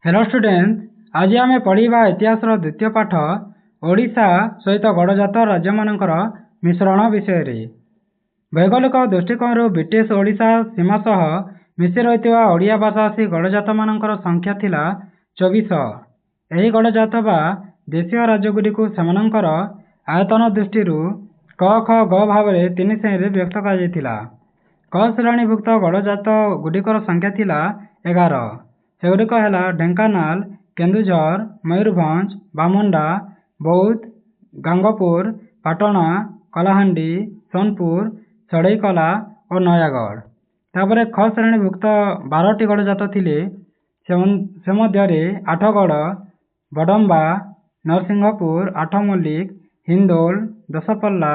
Hello student, आज आम पढ़ा इतिहास द्वितीय पाठ ओडिशा सहित गड़जात राज्य मानकर मिश्रण विषय। भौगोलिक दृष्टिकोण ब्रिटिश ओडिशा सीमा सह मिशी रही ओडिया भाषाभाषी गड़जात मानकर संख्या थिला 24। यही गड़जात बा देशीय राज्यगुड़िक सेमानंकर आयतन दृष्टि क ख ग भाव में 3 श्रेणी व्यक्त कर। क श्रेणीभुक्त गड़जात गुड़िकर संख्या थिला 11। सेगुड़िक है ढेंकानाल, केन्दुझर, मयूरभंज, बामंडा, बौद्ध, गांगपुर, पाटना, कलाहांडी, सोनपुर, सड़ईकला और नयागढ़। तापर ख श्रेणीभुक्त 12टी गड़जात थिले। से मध्य आठगढ़, बडम्बा, नरसिंहपुर, आठमल्लिक, हिंदोल, दशपल्ला,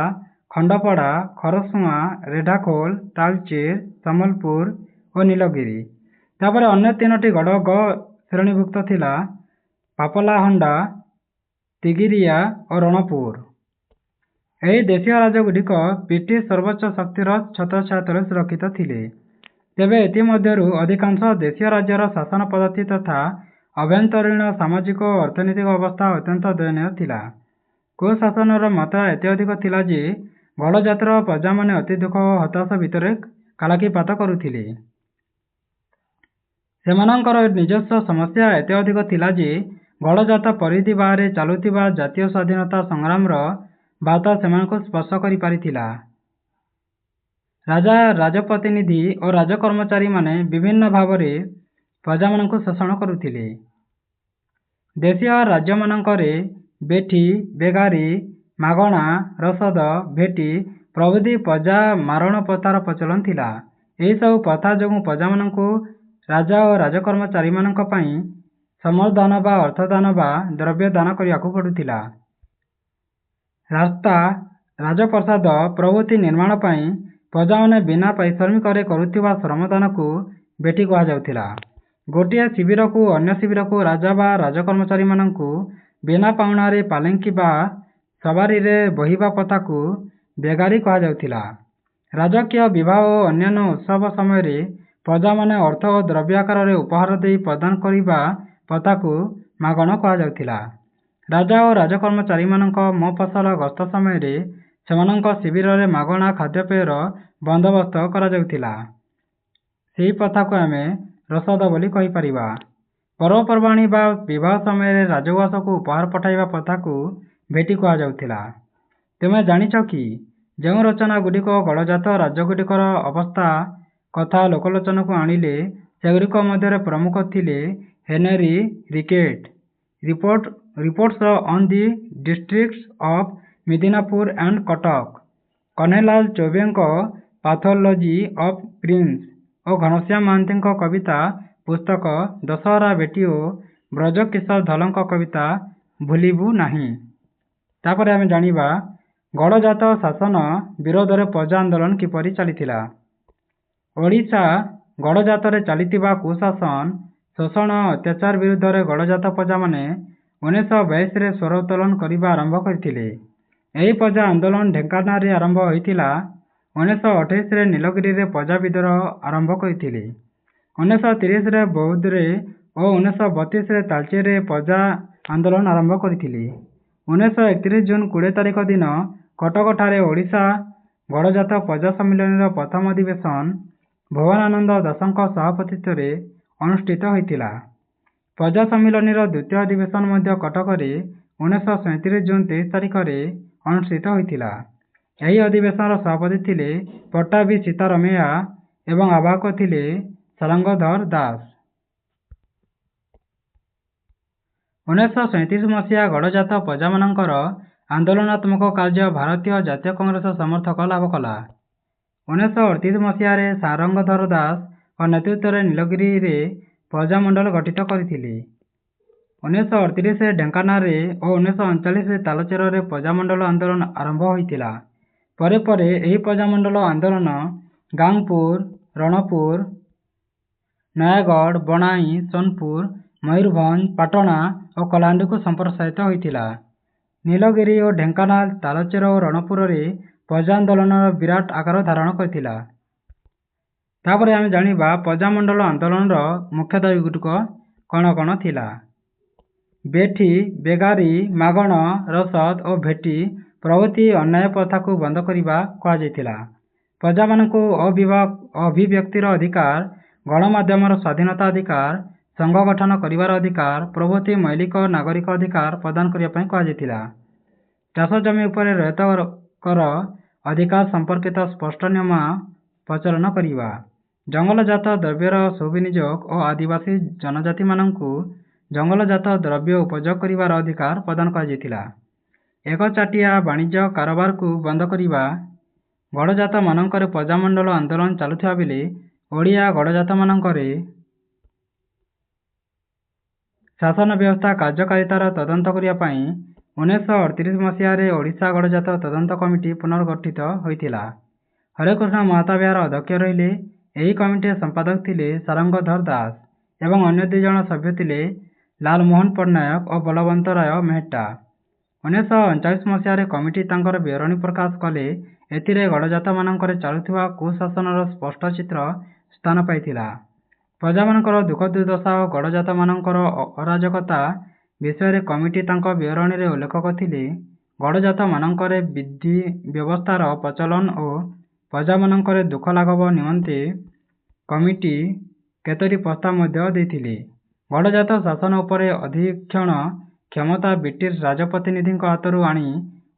खंडपड़ा, खरसुआ, रेढ़ाखोल, तालचेर, सम्बलपुर और नीलगिरी। तापर अन्य 3टी गड़ ग श्रेणीभुक्त थिला पापलाहंडा, तिगिरिया और रणपुर। यही देशीय राज्यगुड़िक ब्रिटिश सर्वोच्च शक्तिर छत्रछाया सुरक्षित थिले। तेबे एथिमध्यरु अधिकांश देशीय राज्यर शासन पद्धति तथा अभ्यंतरीण सामाजिक और अर्थनैतिक अवस्था अत्यंत दयनीय थिला। कुशासनर मात्रा एते अधिक थिला जे गड़जातर प्रजा माने अति दुख और हताश भितर कालाकिपात करुथिले। सेमानंकर निजस्व समस्या एते अधिक थिला जे गड़जात परिधि बाहर चलुथिबा जातीय स्वाधीनता संग्राम बार्ता सेमानंको स्पर्श करि पारिथिला। राजा, राजप्रतिनिधि और राजकर्मचारी माने विभिन्न भाव में प्रजा मानंको शोषण करुथिले। देशीय राज्य मानंकरे बेठी, बेगारी, मागणा, रसद, भेटी प्रभृति प्रजा मारण प्रथार प्रचलन थिला। यही सब प्रथा जो प्रजा मानंको राजा और राजकर्मचारी मानंक पई समरदान बा अर्थदान बा द्रव्य दान करियाकु पड़ुथिला। रास्ता, राजप्रसाद प्रभृति निर्माण पई प्रजा माने बिना परिश्रमिक करुथिबा श्रमदान को बेटी कहा जाउथिला। गोटिए शिविर को अन्य शिविर को राजा बा राजकर्मचारी मानंकु बिना पाउणारे पालेंकी बा सवारी रे बहिबा प्रथा को बेगारी कहा जाउथिला। राजकीय विवाह और अन्य उत्सव समय प्रजा माने अर्थ और द्रव्य आकार उपहार दे प्रदान करिबा प्रथा को मागण कहा जाउथिला। राजा और राजकर्मचारी मानंक मफसल गस्त समय सेमानंक शिविर रे मागणा खाद्यपेयर बंदोबस्त करा जाउथिला। सेही प्रथा को आमे रसद बोली कहि परिबा। पर्वपर्वाणी बा विवाह समय राजवास को उपहार पठाइबा प्रथा को भेटी कहा जाउथिला। तुमे जानिछ कि जो रचना गुड़िक गड़जात राज्यगुड़िकर अवस्था कथा लोकलोचन को आनिले सेगुड़िक मध्य प्रमुख थिले Henry Rickett, reports on the districts of Midnapore and Cuttack, Kanhaiyalal चौबेको पैथोलॉजी ऑफ प्रिंस और घनश्याम महांती कविता पुस्तक दशहरा बेटिओ ब्रजकिशोर धलଙ୍କ कविता भूलिबू नहीं। तापर आमे जानिबा गड़जात शासन विरोध में प्रजा आंदोलन किपरि चलीथिला। ओडिशा गड़जात चलीथिबा कुशासन, शोषण अत्याचार विरुद्ध में गड़जात प्रजा माने 1922 स्वर उत्तोलन करने आरंभ करथिले। यही प्रजा आंदोलन ढेंकानाल आरंभ होइथिला। 1928 नीलगिरी प्रजा विद्रोह आरंभ करथिले। 1930 बौद्ध और 1932 तालचेर प्रजा आंदोलन आरंभ करथिले। 1931 जून 20 तारिख दिन कटक ठारे ओडिशा गड़जात प्रजा सम्मेलन प्रथम अधिवेशन भुवनानंद दासଙ୍କ सभापतित्व अनुष्ठित होइतिला। प्रजा सम्मेलन द्वितीय अधिवेशन मध्य कटक 1937 जून 23 तारिख अनुष्ठित होइतिला। यही अधिवेशन सभापति थिले पट्टाभी सीतारमैया एवं आवाहक थिले सारंगधर दास। 1937 मसीहा गड़जात प्रजा मानकर आंदोलनात्मक कार्य भारतीय जातीय कांग्रेस समर्थक लाभ कला। 1938 मसीह सारंगधर दास और नेतृत्व में नीलगिरी रे प्रजामंडल गठित करथिले। 1938 ढेंकानाल और 1939 तालचेर प्रजामंडल आंदोलन आरंभ होइतिला। परे परे एही प्रजामंडल आंदोलन गांगपुर, रणपुर, नयागढ़, बनाई, सोनपुर, मयूरभंज, पाटना और कलाहांडी को संप्रसारित होइतिला। नीलगिरी और ढेंकानाल, तालचेर और रणपुर प्रजा आंदोलन विराट आकार धारण करथिला। तापर आमे जानिबा प्रजामंडल आंदोलन मुख्य दाबी गुटिक କଣ କଣ ଥିଲା? ବେଠି, ବେଗାରୀ, ମାଗଣ, ରସଦ ଓ ଭେଟି ପ୍ରଭୃତି ଅନ୍ୟାୟ ପ୍ରଥାକୁ ବନ୍ଦ କରିବା କୁହାଯାଇଥିଲା। ପ୍ରଜାମାନଙ୍କୁ ଅଭିବ୍ୟକ୍ତିର ଅଧିକାର, ଗଣମାଧ୍ୟମର ସ୍ୱାଧୀନତା ଅଧିକାର, ସଂଘ ଗଠନ କରିବାର ଅଧିକାର ପ୍ରଭୃତି ମୌଳିକ ନାଗରିକ ଅଧିକାର ପ୍ରଦାନ କରିବା ପାଇଁ କୁହାଯାଇଥିଲା। ଚାଷ ଜମି ଉପରେ ରୟତ କର ଅଧିକାର ସମ୍ପର୍କିତ ସ୍ପଷ୍ଟ ନିୟମ ପ୍ରଚଳନ କରିବା, ଜଙ୍ଗଲଜାତ ଦ୍ରବ୍ୟର ସୁବିନିଯୋଗ ଓ ଆଦିବାସୀ ଜନଜାତିମାନଙ୍କୁ ଜଙ୍ଗଲଜାତ ଦ୍ରବ୍ୟ ଉପଯୋଗ କରିବାର ଅଧିକାର ପ୍ରଦାନ କରାଯାଇଥିଲା। ଏକଚାଟିଆ ବାଣିଜ୍ୟ କାରବାରକୁ ବନ୍ଦ କରିବା, ଗଡ଼ଜାତମାନଙ୍କରେ ପ୍ରଜାମଣ୍ଡଳ ଆନ୍ଦୋଳନ ଚାଲୁଥିବା ବେଳେ ଓଡ଼ିଆ ଗଡ଼ଜାତମାନଙ୍କରେ ଶାସନ ବ୍ୟବସ୍ଥା କାର୍ଯ୍ୟକାରିତାର ତଦନ୍ତ କରିବା ପାଇଁ 1938 ମସିହାରେ ଓଡ଼ିଶା ଗଡ଼ଜାତ ତଦନ୍ତ କମିଟି ପୁନର୍ଗଠିତ ହୋଇଥିଲା। ହରେକୃଷ୍ଣ ମହତାବ ଏହାର ଅଧ୍ୟକ୍ଷ ରହିଲେ। ଏହି କମିଟିର ସମ୍ପାଦକ ଥିଲେ ସାରଙ୍ଗଧର ଦାସ ଏବଂ ଅନ୍ୟ 2 ଜଣ ସଭ୍ୟ ଥିଲେ ଲାଲମୋହନ ପଟ୍ଟନାୟକ ଓ ବଳବନ୍ତ ରାୟ ମେହେଟ୍ଟା। 1939 ମସିହାରେ କମିଟି ତାଙ୍କର ବିବରଣୀ ପ୍ରକାଶ କଲେ। ଏଥିରେ ଗଡ଼ଜାତମାନଙ୍କରେ ଚାଲୁଥିବା କୁଶାସନର ସ୍ପଷ୍ଟ ଚିତ୍ର ସ୍ଥାନ ପାଇଥିଲା। ପ୍ରଜାମାନଙ୍କର ଦୁଃଖ ଦୁର୍ଦ୍ଦଶା ଓ ଗଡ଼ଜାତମାନଙ୍କର ଅରାଜକତା ବିଷୟରେ କମିଟି ତାଙ୍କ ବିବରଣୀରେ ଉଲ୍ଲେଖ କରିଥିଲେ। ଗଡ଼ଜାତମାନଙ୍କରେ ବିଧି ବ୍ୟବସ୍ଥାର ପ୍ରଚଳନ ଓ ପ୍ରଜାମାନଙ୍କରେ ଦୁଃଖ ଲାଘବ ନିମନ୍ତେ କମିଟି କେତୋଟି ପ୍ରସ୍ତାବ ମଧ୍ୟ ଦେଇଥିଲେ। ଗଡ଼ଜାତ ଶାସନ ଉପରେ ଅଧିକ୍ଷଣ କ୍ଷମତା ବ୍ରିଟିଶ ରାଜପ୍ରତିନିଧିଙ୍କ ହାତରୁ ଆଣି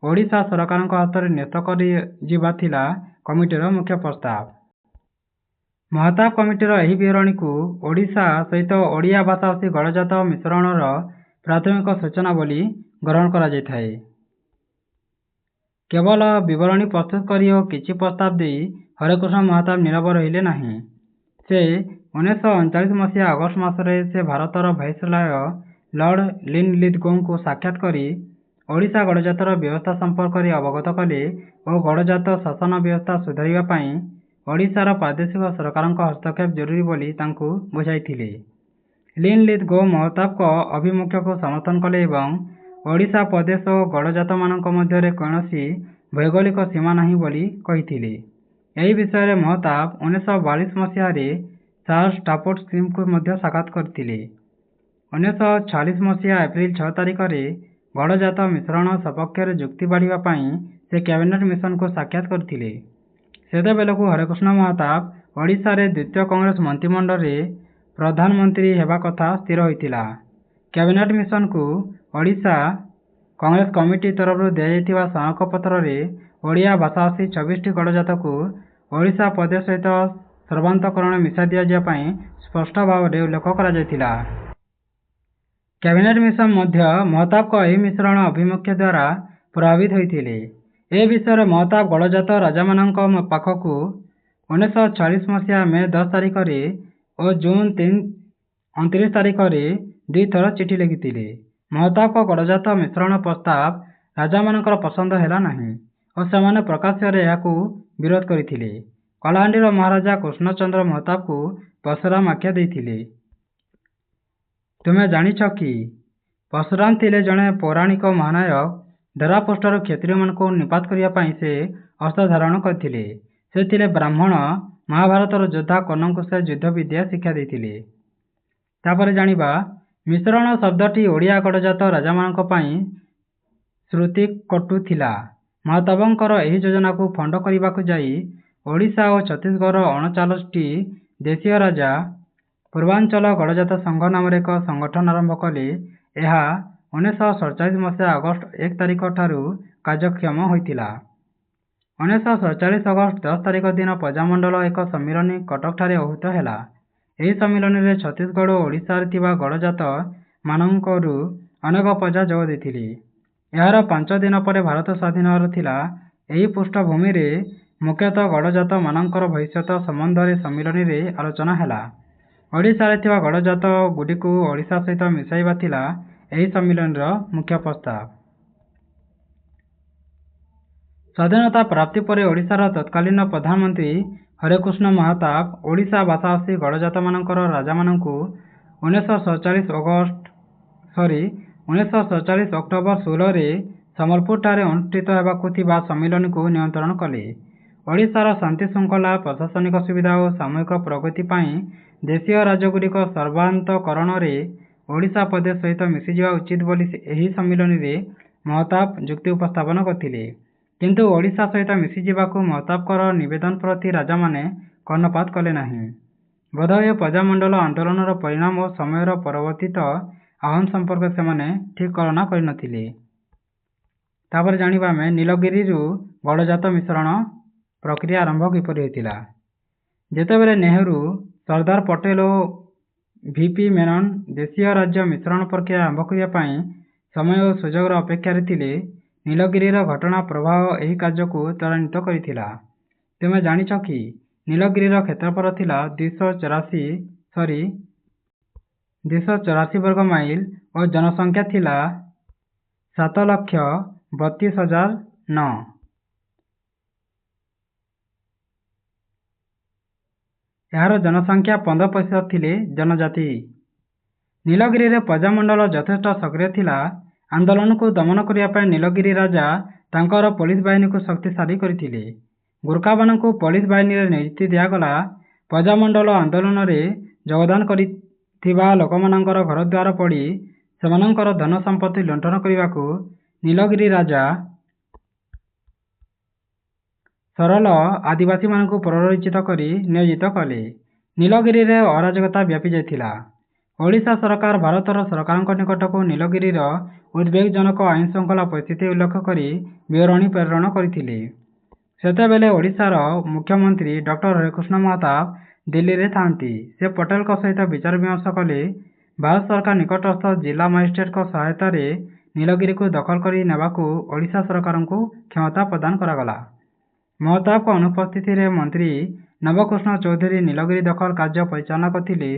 ଓଡ଼ିଶା ସରକାରଙ୍କ ହାତରେ ନ୍ୟସ୍ତ କରାଯିବା ଥିଲା କମିଟିର ମୁଖ୍ୟ ପ୍ରସ୍ତାବ। ମହତାବ କମିଟିର ଏହି ବିବରଣୀକୁ ଓଡ଼ିଶା ସହିତ ଓଡ଼ିଆ ଭାଷାଭାଷୀ ଗଡ଼ଜାତ ମିଶ୍ରଣର ପ୍ରାଥମିକ ସୂଚନା ବୋଲି ଗ୍ରହଣ କରାଯାଇଥାଏ। କେବଳ ବିବରଣୀ ପ୍ରସ୍ତୁତ କରି ଓ କିଛି ପ୍ରସ୍ତାବ ଦେଇ ହରେକୃଷ୍ଣ ମହତାବ ନୀରବ ରହିଲେ ନାହିଁ। ସେ 1939 ମସିହା ଅଗଷ୍ଟ ମାସରେ ସେ ଭାରତର ଭାଇସରୟ ଲର୍ଡ ଲିନଲିଥଗୋଙ୍କୁ ସାକ୍ଷାତ କରି ଓଡ଼ିଶା ଗଡ଼ଜାତର ବ୍ୟବସ୍ଥା ସମ୍ପର୍କରେ ଅବଗତ କଲେ ଓ ଗଡ଼ଜାତ ଶାସନ ବ୍ୟବସ୍ଥା ସୁଧାରିବା ପାଇଁ ଓଡ଼ିଶାର ପ୍ରାଦେଶିକ ସରକାରଙ୍କ ହସ୍ତକ୍ଷେପ ଜରୁରୀ ବୋଲି ତାଙ୍କୁ ବୁଝାଇଥିଲେ। ଲିନଲିଥଗୋ ମହତାବଙ୍କ ଆଭିମୁଖ୍ୟକୁ ସମର୍ଥନ କଲେ ଏବଂ ଓଡ଼ିଶା ପ୍ରଦେଶ ଓ ଗଡ଼ଜାତମାନଙ୍କ ମଧ୍ୟରେ କୌଣସି ଭୌଗୋଳିକ ସୀମା ନାହିଁ ବୋଲି କହିଥିଲେ। ଏହି ବିଷୟରେ ମହତାବ 1942 ମସିହାରେ ସାର୍ ଷ୍ଟାଫୋର୍ଡ ସ୍ମିଥଙ୍କୁ ମଧ୍ୟ ସାକ୍ଷାତ କରିଥିଲେ। 1946 ମସିହା ଏପ୍ରିଲ 6 ତାରିଖରେ ଗଡ଼ଜାତ ମିଶ୍ରଣ ସପକ୍ଷରେ ଯୁକ୍ତି ବାଢ଼ିବା ପାଇଁ ସେ କ୍ୟାବିନେଟ ମିଶନକୁ ସାକ୍ଷାତ କରିଥିଲେ। ସେତେବେଳକୁ ହରେକୃଷ୍ଣ ମହତାବ ଓଡ଼ିଶାରେ ଦ୍ୱିତୀୟ କଂଗ୍ରେସ ମନ୍ତ୍ରିମଣ୍ଡଳରେ ପ୍ରଧାନମନ୍ତ୍ରୀ ହେବା କଥା ସ୍ଥିର ହୋଇଥିଲା। କ୍ୟାବିନେଟ ମିଶନକୁ ଓଡ଼ିଶା କଂଗ୍ରେସ କମିଟି ତରଫରୁ ଦିଆଯାଇଥିବା ସ୍ମାରକପତ୍ରରେ ଓଡ଼ିଆ ଭାଷାଭାଷୀ 26ଟି ଗଡ଼ଜାତକୁ ଓଡ଼ିଶା ପ୍ରଦେଶ ସହିତ ସର୍ବାନ୍ତକରଣ ମିଶାଇ ଦିଆଯିବା ପାଇଁ ସ୍ପଷ୍ଟ ଭାବରେ ଉଲ୍ଲେଖ କରାଯାଇଥିଲା। କ୍ୟାବିନେଟ ମିଶନ ମଧ୍ୟ ମହତାବଙ୍କ ଏହି ମିଶ୍ରଣ ଆଭିମୁଖ୍ୟ ଦ୍ୱାରା ପ୍ରଭାବିତ ହୋଇଥିଲେ। ଏ ବିଷୟରେ ମହତାବ ଗଡ଼ଜାତ ରାଜାମାନଙ୍କ ପାଖକୁ 1946 ମସିହା ମେ 10 ତାରିଖରେ ଓ ଜୁନ 29 ତାରିଖରେ 2 ଥର ଚିଠି ଲେଖିଥିଲେ। ମହତାବଙ୍କ ଗଡ଼ଜାତ ମିଶ୍ରଣ ପ୍ରସ୍ତାବ ରାଜାମାନଙ୍କର ପସନ୍ଦ ହେଲା ନାହିଁ ଓ ସେମାନେ ପ୍ରକାଶ୍ୟରେ ଏହାକୁ ବିରୋଧ କରିଥିଲେ। କଳାହାଣ୍ଡିର ମହାରାଜା କୃଷ୍ଣଚନ୍ଦ୍ର ମହତାବଙ୍କୁ ପରଶୁରାମ ଆଖ୍ୟା ଦେଇଥିଲେ। ତୁମେ ଜାଣିଛ କି? ପରଶୁରାମ ଥିଲେ ଜଣେ ପୌରାଣିକ ମହାନାୟକ। ଧରାପୃଷ୍ଠରୁ କ୍ଷତ୍ରିୟମାନଙ୍କୁ ନିପାତ କରିବା ପାଇଁ ସେ ଅସ୍ତ୍ର ଧାରଣ କରିଥିଲେ। ସେ ଥିଲେ ବ୍ରାହ୍ମଣ। ମହାଭାରତର ଯୋଦ୍ଧା କର୍ଣ୍ଣଙ୍କୁ ସେ ଯୁଦ୍ଧ ବିଦ୍ୟା ଶିକ୍ଷା ଦେଇଥିଲେ। ତାପରେ ଜାଣିବା ମିଶ୍ରଣ ଶବ୍ଦଟି ଓଡ଼ିଆ ଗଡ଼ଜାତ ରାଜାମାନଙ୍କ ପାଇଁ ଶ୍ରୁତିକଟୁ ଥିଲା। ମହତାବଙ୍କର ଏହି ଯୋଜନାକୁ ଫଣ୍ଡ କରିବାକୁ ଯାଇ ଓଡ଼ିଶା ଓ ଛତିଶଗଡ଼ର 39ଟି ଦେଶୀୟ ରାଜା ପୂର୍ବାଞ୍ଚଳ ଗଡ଼ଜାତ ସଂଘ ନାମରେ ଏକ ସଂଗଠନ ଆରମ୍ଭ କଲେ। ଏହା 1947 ମସିହା ଅଗଷ୍ଟ 1 ତାରିଖ ଠାରୁ କାର୍ଯ୍ୟକ୍ଷମ ହୋଇଥିଲା। 1947 ଅଗଷ୍ଟ 10 ତାରିଖ ଦିନ ପ୍ରଜାମଣ୍ଡଳ ଏକ ସମ୍ମିଳନୀ କଟକଠାରେ ଆହୁତ ହେଲା। ଏହି ସମ୍ମିଳନୀରେ ଛତିଶଗଡ଼ ଓ ଓଡ଼ିଶାରେ ଥିବା ଗଡ଼ଜାତ ମାନଙ୍କରୁ ଅନେକ ପ୍ରଜା ଯୋଗ ଦେଇଥିଲେ। ଏହାର 5 ଦିନ ପରେ ଭାରତ ସ୍ୱାଧୀନ ଥିଲା। ଏହି ପୃଷ୍ଠଭୂମିରେ ମୁଖ୍ୟତଃ ଗଡ଼ଜାତ ମାନଙ୍କର ଭବିଷ୍ୟତ ସମ୍ବନ୍ଧରେ ସମ୍ମିଳନୀରେ ଆଲୋଚନା ହେଲା। ଓଡ଼ିଶାରେ ଥିବା ଗଡ଼ଜାତ ଗୁଡ଼ିକୁ ଓଡ଼ିଶା ସହିତ ମିଶାଇବା ଥିଲା ଏହି ସମ୍ମିଳନୀର ମୁଖ୍ୟ ପ୍ରସ୍ତାବ। ସ୍ୱାଧୀନତା ପ୍ରାପ୍ତି ପରେ ଓଡ଼ିଶାର ତତ୍କାଳୀନ ପ୍ରଧାନମନ୍ତ୍ରୀ ହରେକୃଷ୍ଣ ମହତାବ ଓଡ଼ିଶା ଭାଷାଭାଷୀ ଗଡ଼ଜାତମାନଙ୍କର ରାଜାମାନଙ୍କୁ 1947 ଅକ୍ଟୋବର 16ରେ ସମ୍ବଲପୁରଠାରେ ଅନୁଷ୍ଠିତ ହେବାକୁ ଥିବା ସମ୍ମିଳନୀକୁ ନିମନ୍ତ୍ରଣ କଲେ। ଓଡ଼ିଶାର ଶାନ୍ତି ଶୃଙ୍ଖଳା, ପ୍ରଶାସନିକ ସୁବିଧା ଓ ସାମୂହିକ ପ୍ରଗତି ପାଇଁ ଦେଶୀୟ ରାଜ୍ୟଗୁଡ଼ିକ ସର୍ବାନ୍ତକରଣରେ ଓଡ଼ିଶା ପ୍ରଦେଶ ସହିତ ମିଶିଯିବା ଉଚିତ ବୋଲି ଏହି ସମ୍ମିଳନୀରେ ମହତାବ ଯୁକ୍ତି ଉପସ୍ଥାପନ କରିଥିଲେ। କିନ୍ତୁ ଓଡ଼ିଶା ସହିତ ମିଶିଯିବାକୁ ମହତାବଙ୍କର ନିବେଦନ ପ୍ରତି ରାଜାମାନେ କର୍ଣ୍ଣପାତ କଲେ ନାହିଁ। ବୋଧହୁଏ ପ୍ରଜାମଣ୍ଡଳ ଆନ୍ଦୋଳନର ପରିଣାମ ଓ ସମୟର ପରିବର୍ତ୍ତିତ ଆହ୍ୱାନ ସମ୍ପର୍କରେ ସେମାନେ ଠିକ୍ କଳନା କରିନଥିଲେ। ତାପରେ ଜାଣିବା ଆମେ ନୀଳଗିରିରୁ ଗଡ଼ଜାତ ମିଶ୍ରଣ ପ୍ରକ୍ରିୟା ଆରମ୍ଭ କିପରି ହୋଇଥିଲା। ଯେତେବେଳେ ନେହେରୁ, ସର୍ଦ୍ଦାର ପଟେଲ ଓ ଭିପି ମେନନ ଦେଶୀୟ ରାଜ୍ୟ ମିଶ୍ରଣ ପ୍ରକ୍ରିୟା ଆରମ୍ଭ କରିବା ପାଇଁ ସମୟ ଓ ସୁଯୋଗର ଅପେକ୍ଷାରେ ଥିଲେ, ନୀଳଗିରିର ଘଟଣା ପ୍ରବାହ ଏହି କାର୍ଯ୍ୟକୁ ତ୍ୱରାନ୍ୱିତ କରିଥିଲା। ତୁମେ ଜାଣିଛ କି ନୀଳଗିରିର କ୍ଷେତ୍ରଫଳ ଥିଲା 284 ବର୍ଗ ମାଇଲ ଓ ଜନସଂଖ୍ୟା ଥିଲା 7,32,009। ଏହାର ଜନସଂଖ୍ୟା 15% ଥିଲେ ଜନଜାତି। ନୀଳଗିରିରେ ପ୍ରଜାମଣ୍ଡଳ ଯଥେଷ୍ଟ ସକ୍ରିୟ ଥିଲା। ଆନ୍ଦୋଳନକୁ ଦମନ କରିବା ପାଇଁ ନୀଳଗିରି ରାଜା ତାଙ୍କର ପୋଲିସ ବାହିନୀକୁ ଶକ୍ତିଶାଳୀ କରିଥିଲେ। ଗୁର୍ଖାମାନଙ୍କୁ ପୋଲିସ ବାହିନୀରେ ନିଯୁକ୍ତି ଦିଆଗଲା। ପ୍ରଜାମଣ୍ଡଳ ଆନ୍ଦୋଳନରେ ଯୋଗଦାନ କରିଥିବା ଲୋକମାନଙ୍କର ଘରଦ୍ୱାର ପୋଡ଼ି ସେମାନଙ୍କର ଧନ ସମ୍ପତ୍ତି ଲୁଣ୍ଠନ କରିବାକୁ ନୀଳଗିରି ରାଜା ସରଳ ଆଦିବାସୀମାନଙ୍କୁ ପ୍ରରୋଚିତ କରି ନିୟୋଜିତ କଲେ। ନୀଳଗିରିରେ ଅରାଜକତା ବ୍ୟାପି ଯାଇଥିଲା। ଓଡ଼ିଶା ସରକାର ଭାରତର ସରକାରଙ୍କ ନିକଟକୁ ନୀଳଗିରିର ଉଦ୍ବେଗଜନକ ଆଇନ ଶୃଙ୍ଖଳା ପରିସ୍ଥିତି ଉଲ୍ଲେଖ କରି ବିବରଣୀ ପ୍ରେରଣ କରିଥିଲେ। ସେତେବେଳେ ଓଡ଼ିଶାର ମୁଖ୍ୟମନ୍ତ୍ରୀ ଡକ୍ଟର ହରେକୃଷ୍ଣ ମହତାବ ଦିଲ୍ଲୀରେ ଥାଆନ୍ତି। ସେ ପଟେଲଙ୍କ ସହିତ ବିଚାର ବିମର୍ଶ କଲେ। ଭାରତ ସରକାର ନିକଟସ୍ଥ ଜିଲ୍ଲା ମାଜିଷ୍ଟ୍ରେଟଙ୍କ ସହାୟତାରେ ନୀଳଗିରିକୁ ଦଖଲ କରି ନେବାକୁ ଓଡ଼ିଶା ସରକାରଙ୍କୁ କ୍ଷମତା ପ୍ରଦାନ କରାଗଲା। ମହତାବଙ୍କ ଅନୁପସ୍ଥିତିରେ ମନ୍ତ୍ରୀ ନବକୃଷ୍ଣ ଚୌଧୁରୀ ନୀଳଗିରି ଦଖଲ କାର୍ଯ୍ୟ ପରିଚାଳନା କରିଥିଲେ।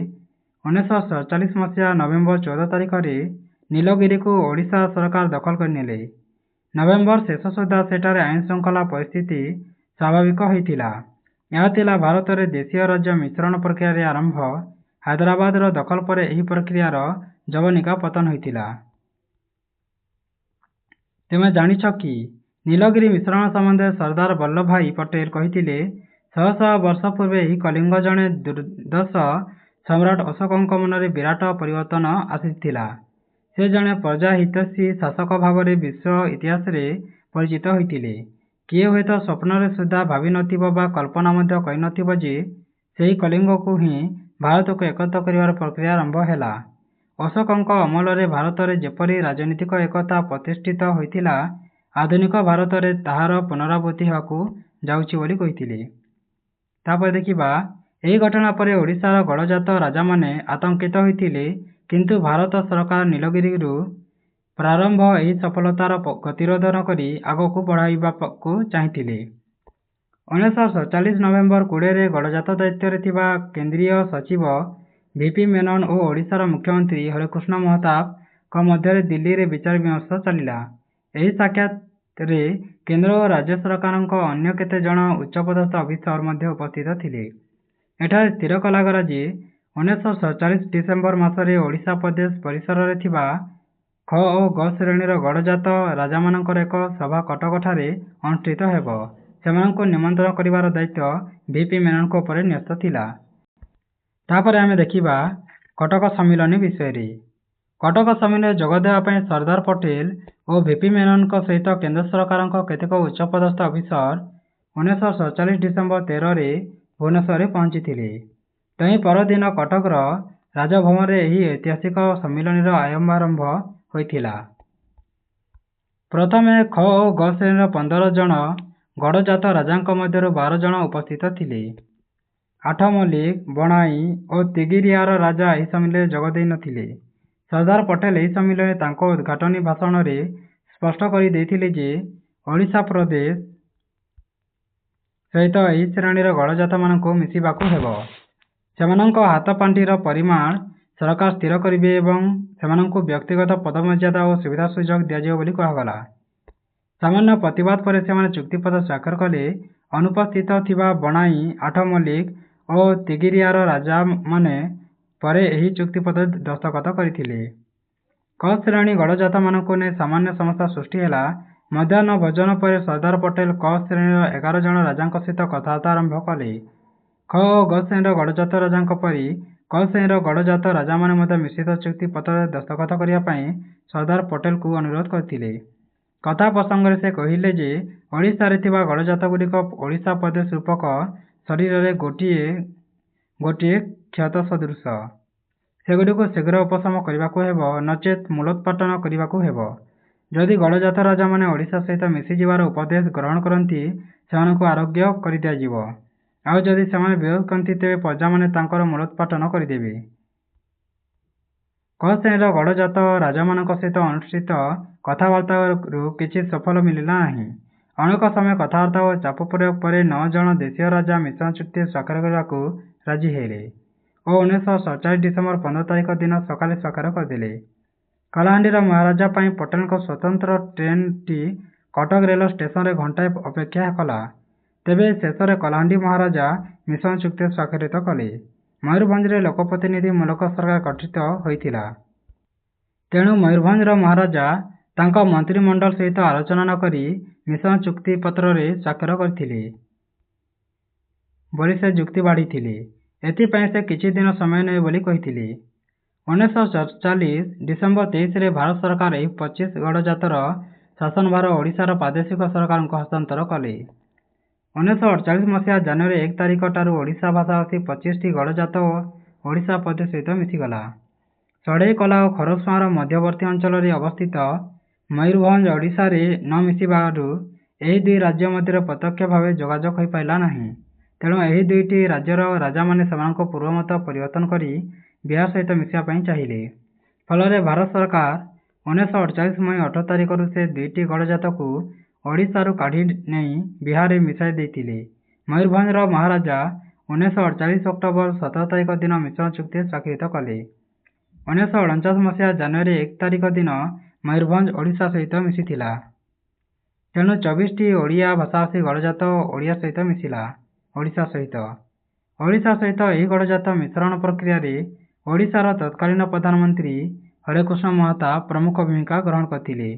1947 ମସିହା ନଭେମ୍ବର 14 ତାରିଖରେ ନୀଳଗିରିକୁ ଓଡ଼ିଶା ସରକାର ଦଖଲ କରିନେଲେ। ନଭେମ୍ବର ଶେଷ ସୁଦ୍ଧା ସେଠାରେ ଆଇନ ଶୃଙ୍ଖଳା ପରିସ୍ଥିତି ସ୍ୱାଭାବିକ ହୋଇଥିଲା। ଏହା ଥିଲା ଭାରତରେ ଦେଶୀୟ ରାଜ୍ୟ ମିଶ୍ରଣ ପ୍ରକ୍ରିୟାର ଆରମ୍ଭ। ହାଇଦ୍ରାବାଦର ଦଖଲ ପରେ ଏହି ପ୍ରକ୍ରିୟାର ଯବନିକା ପତନ ହୋଇଥିଲା। ତୁମେ ଜାଣିଛ କି ନୀଳଗିରି ମିଶ୍ରଣ ସମ୍ବନ୍ଧରେ ସର୍ଦ୍ଦାର ବଲ୍ଲଭଭାଇ ପଟେଲ କହିଥିଲେ, ଶହ ଶହ ବର୍ଷ ପୂର୍ବେ ଏହି କଳିଙ୍ଗ ଜଣେ ଦୁର୍ଦ୍ଧର୍ଷ ସମ୍ରାଟ ଅଶୋକଙ୍କ ମନରେ ବିରାଟ ପରିବର୍ତ୍ତନ ଆସିଥିଲା। ସେ ଜଣେ ପ୍ରଜାହିତୈଷୀ ଶାସକ ଭାବରେ ବିଶ୍ୱ ଇତିହାସରେ ପରିଚିତ ହୋଇଥିଲେ। କିଏ ହୁଏତ ସ୍ୱପ୍ନରେ ସୁଦ୍ଧା ଭାବିନଥିବ ବା କଳ୍ପନା ମଧ୍ୟ କରିନଥିବ ଯେ ସେହି କଳିଙ୍ଗକୁ ହିଁ ଭାରତକୁ ଏକତ୍ର କରିବାର ପ୍ରକ୍ରିୟା ଆରମ୍ଭ ହେଲା। ଅଶୋକଙ୍କ ଅମଳରେ ଭାରତରେ ଯେପରି ରାଜନୈତିକ ଏକତା ପ୍ରତିଷ୍ଠିତ ହୋଇଥିଲା, ଆଧୁନିକ ଭାରତରେ ତାହାର ପୁନରାବୃତ୍ତି ହେବାକୁ ଯାଉଛି ବୋଲି କହିଥିଲେ। ତାପରେ ଦେଖିବା, ଏହି ଘଟଣା ପରେ ଓଡ଼ିଶାର ଗଡ଼ଜାତ ରାଜାମାନେ ଆତଙ୍କିତ ହୋଇଥିଲେ। କିନ୍ତୁ ଭାରତ ସରକାର ନୀଳଗିରିରୁ ପ୍ରାରମ୍ଭ ଏହି ସଫଳତାର ଗତିରୋଧ ନ କରି ଆଗକୁ ବଢ଼ାଇବାକୁ ଚାହିଁଥିଲେ। 1947 ନଭେମ୍ବର 20ରେ ଗଡ଼ଜାତ ଦାୟିତ୍ୱରେ ଥିବା କେନ୍ଦ୍ରୀୟ ସଚିବ ଭିପି ମେନନ ଓ ଓଡ଼ିଶାର ମୁଖ୍ୟମନ୍ତ୍ରୀ ହରେକୃଷ୍ଣ ମହତାବଙ୍କ ମଧ୍ୟରେ ଦିଲ୍ଲୀରେ ବିଚାର ବିମର୍ଶ ଚାଲିଲା। ଏହି ସାକ୍ଷାତରେ କେନ୍ଦ୍ର ଓ ରାଜ୍ୟ ସରକାରଙ୍କ ଅନ୍ୟ କେତେ ଜଣ ଉଚ୍ଚପଦସ୍ଥ ଅଫିସର ମଧ୍ୟ ଉପସ୍ଥିତ ଥିଲେ। ଏଠାରେ ସ୍ଥିର କଲାଗଲା ଯେ 1947 ଡିସେମ୍ବର ମାସରେ ଓଡ଼ିଶା ପ୍ରଦେଶ ପରିସରରେ ଥିବା ଖ ଓ ଗ ଶ୍ରେଣୀର ଗଡ଼ଜାତ ରାଜାମାନଙ୍କର ଏକ ସଭା କଟକଠାରେ ଅନୁଷ୍ଠିତ ହେବ। ସେମାନଙ୍କୁ ନିମନ୍ତ୍ରଣ କରିବାର ଦାୟିତ୍ୱ ଭିପି ମେନନଙ୍କ ଉପରେ ନ୍ୟସ୍ତ ଥିଲା। ତାପରେ ଆମେ ଦେଖିବା କଟକ ସମ୍ମିଳନୀ ବିଷୟରେ। କଟକ ସମ୍ମିଳନୀରେ ଯୋଗଦେବା ପାଇଁ ସର୍ଦ୍ଦାର ପଟେଲ ଓ ଭିପି ମେନନଙ୍କ ସହିତ କେନ୍ଦ୍ର ସରକାରଙ୍କ କେତେକ ଉଚ୍ଚପଦସ୍ଥ ଅଫିସର 1947 ଡିସେମ୍ବର 13ରେ ଭୁବନେଶ୍ୱରରେ ପହଞ୍ଚିଥିଲେ। ତହିଁ ପରଦିନ କଟକର ରାଜଭବନରେ ଏହି ଐତିହାସିକ ସମ୍ମିଳନୀର ଆରମ୍ଭ ହୋଇଥିଲା। ପ୍ରଥମେ ଖ ଓ ଗ ଶ୍ରେଣୀର 15 ଜଣ ଗଡ଼ଜାତ ରାଜାଙ୍କ ମଧ୍ୟରୁ 12 ଜଣ ଉପସ୍ଥିତ ଥିଲେ। ଆଠମଲ୍ଲିକ, ବଣାଇ ଓ ତିଗିରିଆର ରାଜା ଏହି ସମ୍ମିଳନୀରେ ଯୋଗ ଦେଇନଥିଲେ। ସର୍ଦ୍ଦାର ପଟେଲ ଏହି ସମ୍ମିଳନୀରେ ତାଙ୍କ ଉଦ୍ଘାଟନୀ ଭାଷଣରେ ସ୍ପଷ୍ଟ କରି ଦେଇଥିଲେ ଯେ ଓଡ଼ିଶା ପ୍ରଦେଶ ସହିତ ଏହି ଶ୍ରେଣୀର ଗଡ଼ଜାତମାନଙ୍କୁ ମିଶିବାକୁ ହେବ। ସେମାନଙ୍କ ହାତପାଣ୍ଠିର ପରିମାଣ ସରକାର ସ୍ଥିର କରିବେ ଏବଂ ସେମାନଙ୍କୁ ବ୍ୟକ୍ତିଗତ ପଦମର୍ଯ୍ୟାଦା ଓ ସୁବିଧା ସୁଯୋଗ ଦିଆଯିବ ବୋଲି କୁହାଗଲା। ସାମାନ୍ୟ ପ୍ରତିବାଦ ପରେ ସେମାନେ ଚୁକ୍ତିପତ୍ର ସ୍ୱାକ୍ଷର କଲେ। ଅନୁପସ୍ଥିତ ଥିବା ବଣାଇ, ଆଠମଲ୍ଲିକ ଓ ତିଗିରିଆର ରାଜାମାନେ ପରେ ଏହି ଚୁକ୍ତିପତ୍ରରେ ଦସ୍ତଖତ କରିଥିଲେ। କ ଶ୍ରେଣୀ ଗଡ଼ଜାତମାନଙ୍କୁ ନେଇ ସାମାନ୍ୟ ସମସ୍ୟା ସୃଷ୍ଟି ହେଲା। ମଧ୍ୟାହ୍ନ ଭୋଜନ ପରେ ସର୍ଦ୍ଦାର ପଟେଲ କ ଶ୍ରେଣୀର 11 ଜଣ ରାଜାଙ୍କ ସହିତ କଥାବାର୍ତ୍ତା ଆରମ୍ଭ କଲେ। ଖ ଓ ଗ ଶ୍ରେଣୀର ଗଡ଼ଜାତ ରାଜାଙ୍କ ପରି କଳ୍ସେଇର ଗଡ଼ଜାତ ରାଜାମାନେ ମଧ୍ୟ ମିଶ୍ରିତ ଚୁକ୍ତି ପତ୍ରରେ ଦସ୍ତଖତ କରିବା ପାଇଁ ସର୍ଦ୍ଦାର ପଟେଲଙ୍କୁ ଅନୁରୋଧ କରିଥିଲେ। କଥା ପ୍ରସଙ୍ଗରେ ସେ କହିଲେ ଯେ ଓଡ଼ିଶାରେ ଥିବା ଗଡ଼ଜାତଗୁଡ଼ିକ ଓଡ଼ିଶା ପ୍ରଦେଶ ରୂପକ ଶରୀରରେ ଗୋଟିଏ ଗୋଟିଏ କ୍ଷତ ସଦୃଶ। ସେଗୁଡ଼ିକୁ ଶୀଘ୍ର ଉପଶମ କରିବାକୁ ହେବ, ନଚେତ୍ ମୂଳୋତ୍ପାଟନ କରିବାକୁ ହେବ। ଯଦି ଗଡ଼ଜାତ ରାଜାମାନେ ଓଡ଼ିଶା ସହିତ ମିଶିଯିବାର ଉପଦେଶ ଗ୍ରହଣ କରନ୍ତି, ସେମାନଙ୍କୁ ଆରୋଗ୍ୟ କରିଦିଆଯିବ। ଆଉ ଯଦି ସେମାନେ ବିରୋଧ କରନ୍ତି, ତେବେ ପ୍ରଜାମାନେ ତାଙ୍କର ମୂଳୋତ୍ପାଟନ କରିଦେବେ। କଳ୍ସେଇର ଗଡ଼ଜାତ ରାଜାମାନଙ୍କ ସହିତ ଅନୁଷ୍ଠିତ କଥାବାର୍ତ୍ତାରୁ କିଛି ସଫଳ ମିଳିଲା ନାହିଁ। ଅନେକ ସମୟ କଥାବାର୍ତ୍ତା ଓ ଚାପ ପ୍ରୟୋଗ ପରେ 9 ଜଣ ଦେଶୀୟ ରାଜା ମିଶ୍ରଣ ଚୁକ୍ତି ସ୍ୱାକ୍ଷର କରିବାକୁ ରାଜି ହେଲେ ଓ 1947 ଡିସେମ୍ବର 15 ତାରିଖ ଦିନ ସକାଳେ ସ୍ୱାକ୍ଷର କରିଦେଲେ। କଳାହାଣ୍ଡିର ମହାରାଜା ପାଇଁ ପଟେଲଙ୍କ ସ୍ୱତନ୍ତ୍ର ଟ୍ରେନ୍ଟି କଟକ ରେଳ ଷ୍ଟେସନରେ ଘଣ୍ଟାଏ ଅପେକ୍ଷା କଲା। ତେବେ ଶେଷରେ କଳାହାଣ୍ଡି ମହାରାଜା ମିଶ୍ରଣ ଚୁକ୍ତି ସ୍ୱାକ୍ଷରିତ କଲେ। ମୟୂରଭଞ୍ଜରେ ଲୋକପ୍ରତିନିଧି ମୂଳକ ସରକାର ଗଠିତ ହୋଇଥିଲା। ତେଣୁ ମୟୂରଭଞ୍ଜର ମହାରାଜା ତାଙ୍କ ମନ୍ତ୍ରିମଣ୍ଡଳ ସହିତ ଆଲୋଚନା ନ କରି ମିଶ୍ରଣ ଚୁକ୍ତି ପତ୍ରରେ ସ୍ୱାକ୍ଷର କରିଥିଲେ ବୋଲି ସେ ଯୁକ୍ତି ବାଢ଼ିଥିଲେ। ଏଥିପାଇଁ ସେ କିଛି ଦିନ ସମୟ ନେବେ ବୋଲି କହିଥିଲେ। 1947 ଡିସେମ୍ବର 23ରେ ଭାରତ ସରକାର ଏହି 25 ଗଡ଼ଜାତର ଶାସନଭାର ଓଡ଼ିଶାର ପ୍ରାଦେଶିକ ସରକାରଙ୍କୁ ହସ୍ତାନ୍ତର କଲେ। 1948 ମସିହା ଜାନୁଆରୀ 1 ତାରିଖ ଠାରୁ ଓଡ଼ିଶା ଭାଷାଭାଷୀ 25ଟି ଗଡ଼ଜାତ ଓଡ଼ିଶା ପ୍ରଦେଶ ସହିତ ମିଶିଗଲା। ସଢ଼େଇକଲା ଓ ଖରସୁଆଁର ମଧ୍ୟବର୍ତ୍ତୀ ଅଞ୍ଚଳରେ ଅବସ୍ଥିତ ମୟୂରଭଞ୍ଜ ଓଡ଼ିଶାରେ ନ ମିଶିବାରୁ ଏହି ଦୁଇ ରାଜ୍ୟ ମଧ୍ୟରେ ପ୍ରତ୍ୟକ୍ଷ ଭାବେ ଯୋଗାଯୋଗ ହୋଇପାରିଲା ନାହିଁ। ତେଣୁ ଏହି ଦୁଇଟି ରାଜ୍ୟର ରାଜାମାନେ ସେମାନଙ୍କ ପୂର୍ବମତ ପରିବର୍ତ୍ତନ କରି ବିହାର ସହିତ ମିଶିବା ପାଇଁ ଚାହିଁଲେ। ଫଳରେ ଭାରତ ସରକାର 1948 ମଇ 18 ତାରିଖରୁ ସେ ଦୁଇଟି ଗଡ଼ଜାତକୁ ଓଡ଼ିଶାରୁ କାଢ଼ି ନେଇ ବିହାରରେ ମିଶାଇ ଦେଇଥିଲେ। ମୟୂରଭଞ୍ଜର ମହାରାଜା 1948 ଅକ୍ଟୋବର 17 ତାରିଖ ଦିନ ମିଶ୍ରଣ ଚୁକ୍ତି ସ୍ୱାକ୍ଷରିତ କଲେ। 1949 ମସିହା ଜାନୁଆରୀ 1 ତାରିଖ ଦିନ ମୟୂରଭଞ୍ଜ ଓଡ଼ିଶା ସହିତ ମିଶିଥିଲା। ତେଣୁ 24ଟି ଓଡ଼ିଆ ଭାଷାଭାଷୀ ଗଡ଼ଜାତ ଓଡ଼ିଶା ସହିତ ମିଶିଲା। ଓଡ଼ିଶା ସହିତ ଏହି ଗଡ଼ଜାତ ମିଶ୍ରଣ ପ୍ରକ୍ରିୟାରେ ଓଡ଼ିଶାର ତତ୍କାଳୀନ ପ୍ରଧାନମନ୍ତ୍ରୀ ହରେକୃଷ୍ଣ ମହତାବ ପ୍ରମୁଖ ଭୂମିକା ଗ୍ରହଣ କରିଥିଲେ।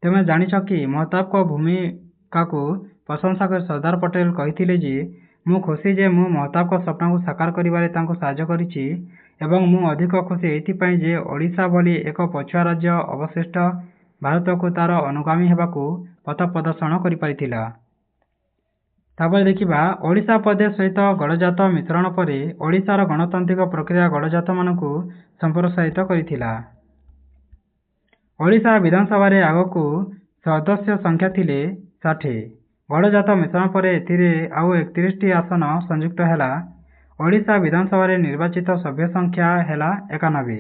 ତୁମେ ଜାଣିଛ କି? ମହତାବଙ୍କ ଭୂମିକାକୁ ପ୍ରଶଂସା କରି ସର୍ଦ୍ଦାର ପଟେଲ କହିଥିଲେ ଯେ ମୁଁ ଖୁସି ଯେ ମୁଁ ମହତାବଙ୍କ ସ୍ୱପ୍ନକୁ ସାକାର କରିବାରେ ତାଙ୍କୁ ସାହାଯ୍ୟ କରିଛି ଏବଂ ମୁଁ ଅଧିକ ଖୁସି ଏଇଥିପାଇଁ ଯେ ଓଡ଼ିଶା ଭଳି ଏକ ପଛୁଆ ରାଜ୍ୟ ଅବଶିଷ୍ଟ ଭାରତକୁ ତାର ଅନୁଗାମୀ ହେବାକୁ ପଥ ପ୍ରଦର୍ଶନ କରିପାରିଥିଲା। ତାପରେ ଦେଖିବା ଓଡ଼ିଶା ପ୍ରଦେଶ ସହିତ ଗଡ଼ଜାତ ମିଶ୍ରଣ ପରେ ଓଡ଼ିଶାର ଗଣତାନ୍ତ୍ରିକ ପ୍ରକ୍ରିୟା ଗଡ଼ଜାତମାନଙ୍କୁ ସମ୍ପ୍ରସାରିତ କରିଥିଲା। ଓଡ଼ିଶା ବିଧାନସଭାରେ ଆଗକୁ ସଦସ୍ୟ ସଂଖ୍ୟା ଥିଲେ 60। ଗଡ଼ଜାତ ମିଶ୍ରଣ ପରେ ଏଥିରେ ଆଉ 31ଟି ଆସନ ସଂଯୁକ୍ତ ହେଲା। ଓଡ଼ିଶା ବିଧାନସଭାରେ ନିର୍ବାଚିତ ସଭ୍ୟ ସଂଖ୍ୟା ହେଲା 91।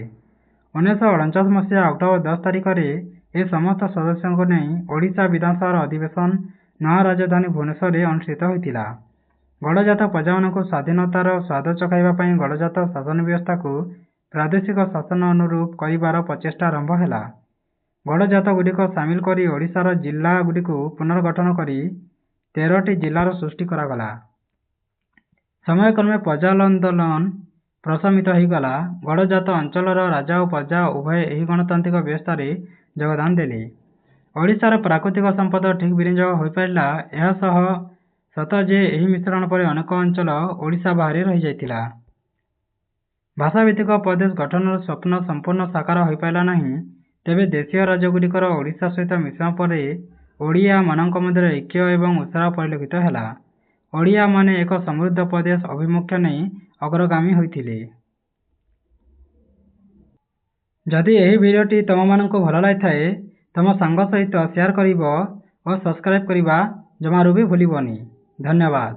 1949 ମସିହା ଅକ୍ଟୋବର 10 ତାରିଖରେ ଏ ସମସ୍ତ ସଦସ୍ୟଙ୍କୁ ନେଇ ଓଡ଼ିଶା ବିଧାନସଭାର ଅଧିବେଶନ ନୂଆ ରାଜଧାନୀ ଭୁବନେଶ୍ୱରରେ ଅନୁଷ୍ଠିତ ହୋଇଥିଲା। ଗଡ଼ଜାତ ପ୍ରଜାମାନଙ୍କୁ ସ୍ୱାଧୀନତାର ସ୍ୱାଦ ଚଖାଇବା ପାଇଁ ଗଡ଼ଜାତ ଶାସନ ବ୍ୟବସ୍ଥାକୁ ପ୍ରାଦେଶିକ ଶାସନ ଅନୁରୂପ କରିବାର ପ୍ରଚେଷ୍ଟା ଆରମ୍ଭ ହେଲା। ଗଡ଼ଜାତଗୁଡ଼ିକ ସାମିଲ କରି ଓଡ଼ିଶାର ଜିଲ୍ଲାଗୁଡ଼ିକୁ ପୁନର୍ଗଠନ କରି 13ଟି ଜିଲ୍ଲାର ସୃଷ୍ଟି କରାଗଲା। ସମୟକ୍ରମେ ପ୍ରଜା ଆନ୍ଦୋଳନ ପ୍ରଶମିତ ହୋଇଗଲା। ଗଡ଼ଜାତ ଅଞ୍ଚଳର ରାଜା ଓ ପ୍ରଜା ଉଭୟ ଏହି ଗଣତାନ୍ତ୍ରିକ ବ୍ୟବସ୍ଥାରେ ଯୋଗଦାନ ଦେଲେ। ଓଡ଼ିଶାର ପ୍ରାକୃତିକ ସମ୍ପଦ ଠିକ୍ ବିନିଯୋଗ ହୋଇପାରିଲା। ଏହା ସତ ଯେ ଏହି ମିଶ୍ରଣ ପରେ ଅନେକ ଅଞ୍ଚଳ ଓଡ଼ିଶା ବାହାରେ ରହିଯାଇଥିଲା। ଭାଷାଭିତ୍ତିକ ପ୍ରଦେଶ ଗଠନର ସ୍ୱପ୍ନ ସମ୍ପୂର୍ଣ୍ଣ ସାକାର ହୋଇପାରିଲା ନାହିଁ। ତେବେ ଦେଶୀୟ ରାଜ୍ୟଗୁଡ଼ିକର ଓଡ଼ିଶା ସହିତ ମିଶ୍ରଣ ପରେ ଓଡ଼ିଆମାନଙ୍କ ମଧ୍ୟରେ ଐକ୍ୟ ଏବଂ ଉତ୍ସାହ ପରିଲକ୍ଷିତ ହେଲା। ଓଡ଼ିଆମାନେ ଏକ ସମୃଦ୍ଧ ପ୍ରଦେଶ ଅଭିମୁଖେ ନେଇ ଅଗ୍ରଗାମୀ ହୋଇଥିଲେ। ଯଦି ଏହି ଭିଡ଼ିଓଟି ତୁମମାନଙ୍କୁ ଭଲ ଲାଗିଥାଏ, ତୁମ ସାଙ୍ଗ ସହିତ ସେୟାର କରିବ ଓ ସବସ୍କ୍ରାଇବ୍ କରିବା ଜମାରୁ ବି ଭୁଲିବନି। ଧନ୍ୟବାଦ।